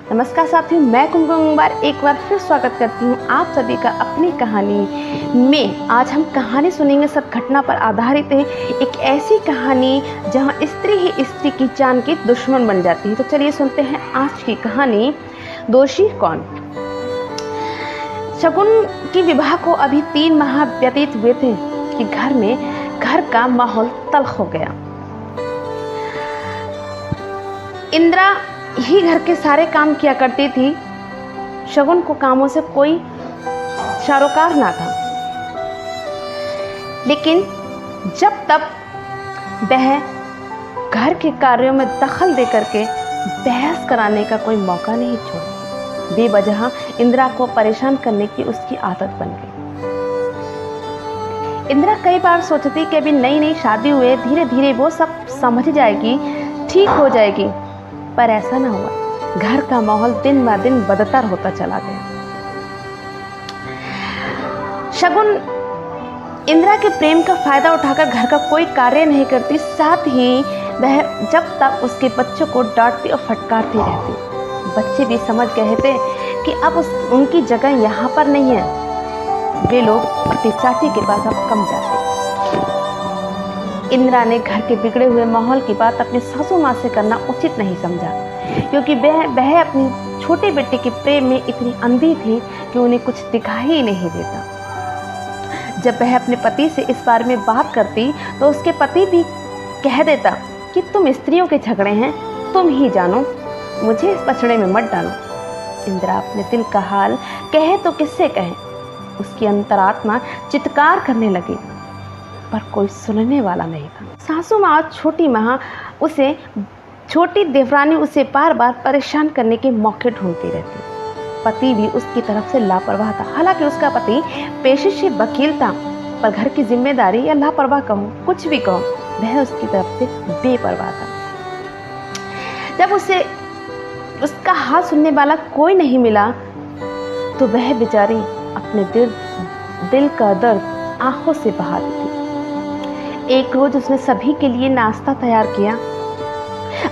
नमस्कार साथियों, मैं कुमकुम एक बार फिर स्वागत करती हूँ आप सभी का अपनी कहानी में। आज हम कहानी सुनेंगे सत्य घटना पर आधारित है। एक ऐसी कहानी जहाँ स्त्री ही स्त्री की जान की दुश्मन बन जाती है। तो चलिए सुनते हैं आज की कहानी, दोषी कौन। शगुन की विवाह को अभी 3 माह व्यतीत हुए थे कि घर का माहौल तल्ख हो गया। इंदिरा ही घर के सारे काम किया करती थी। शगुन को कामों से कोई सरोकार ना था, लेकिन जब तब वह घर के कार्यों में दखल दे करके बहस कराने का कोई मौका नहीं छोड़ी। बेवजह इंदिरा को परेशान करने की उसकी आदत बन गई। इंदिरा कई बार सोचती कि अभी नई नई शादी हुए, धीरे धीरे वो सब समझ जाएगी, ठीक हो जाएगी, पर ऐसा ना हुआ। घर का माहौल दिन ब दिन बदतर होता चला गया। शगुन इंदिरा के प्रेम का फायदा उठाकर घर का कोई कार्य नहीं करती, साथ ही वह जब तक उसके बच्चों को डांटती और फटकारती रहती। बच्चे भी समझ गए थे कि अब उनकी जगह यहाँ पर नहीं है। वे लोग अपनी चाची के पास अब कम जाते। इंदिरा ने घर के बिगड़े हुए माहौल की बात अपनी सासू माँ से करना उचित नहीं समझा, क्योंकि वह अपनी छोटे बेटे के प्रेम में इतनी अंधी थी कि उन्हें कुछ दिखाई ही नहीं देता। जब वह अपने पति से इस बारे में बात करती तो उसके पति भी कह देता कि तुम स्त्रियों के झगड़े हैं, तुम ही जानो, मुझे इस पछड़े में मत डालो। इंदिरा अपने दिल का हाल कहे तो किससे कहे। उसकी अंतरात्मा चित्कार करने लगी, पर कोई सुनने वाला नहीं था। सासू माँ छोटी देवरानी उसे बार बार परेशान करने के मौके ढूंढती रहती। पति भी उसकी तरफ से लापरवाह था। हालांकि उसका पति पेशे से वकील था, पर घर की जिम्मेदारी या लापरवाह कहो, कुछ भी कहो, वह उसकी तरफ से बेपरवाह था। जब उसे उसका हाल सुनने वाला कोई नहीं मिला तो वह बेचारी अपने दिल का दर्द आंखों से बहा देती। एक रोज उसने सभी के लिए नाश्ता तैयार किया,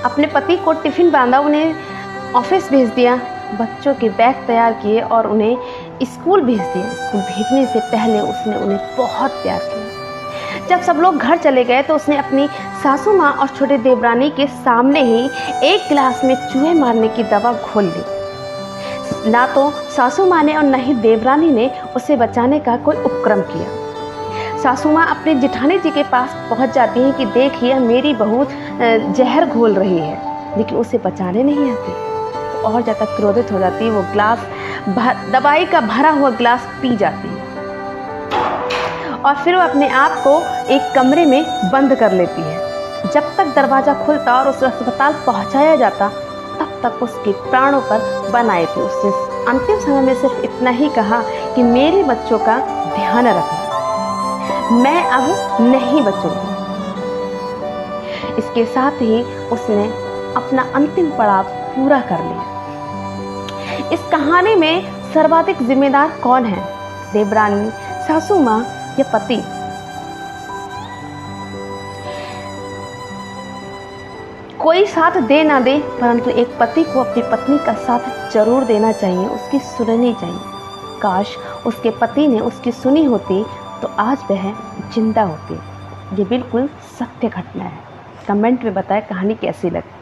अपने पति को टिफिन बांधा, उन्हें ऑफिस भेज दिया, बच्चों के बैग तैयार किए और उन्हें स्कूल भेज दिया। स्कूल भेजने से पहले उसने उन्हें बहुत प्यार किया। जब सब लोग घर चले गए तो उसने अपनी सासू माँ और छोटे देवरानी के सामने ही एक गिलास में चूहे मारने की दवा घोल ली। ना तो सासू माँ ने और न ही देवरानी ने उसे बचाने का कोई उपक्रम किया। सासू माँ अपने जेठानी जी के पास पहुंच जाती हैं कि देखिए मेरी बहू जहर घोल रही है, लेकिन उसे बचाने नहीं आती। तो और ज़्यादा क्रोधित हो जाती है। वो दवाई का भरा हुआ गिलास पी जाती है और फिर वो अपने आप को एक कमरे में बंद कर लेती है। जब तक दरवाज़ा खुलता और उसे अस्पताल पहुंचाया जाता, तब तक उसके प्राणों पर बन आए थे। उसने अंतिम समय में सिर्फ इतना ही कहा कि मेरे बच्चों का ध्यान रखना, मैं अब नहीं बचूंगी। इसके साथ ही उसने अपना अंतिम पड़ाव पूरा कर लिया। इस कहानी में सर्वाधिक जिम्मेदार कौन है, देवरानी, सासू माँ या पति? कोई साथ दे ना दे, परंतु एक पति को अपनी पत्नी का साथ जरूर देना चाहिए, उसकी सुननी चाहिए। काश उसके पति ने उसकी सुनी होती तो आज वह जिंदा होती। ये बिल्कुल सत्य घटना है। कमेंट में बताएं कहानी कैसी लगी।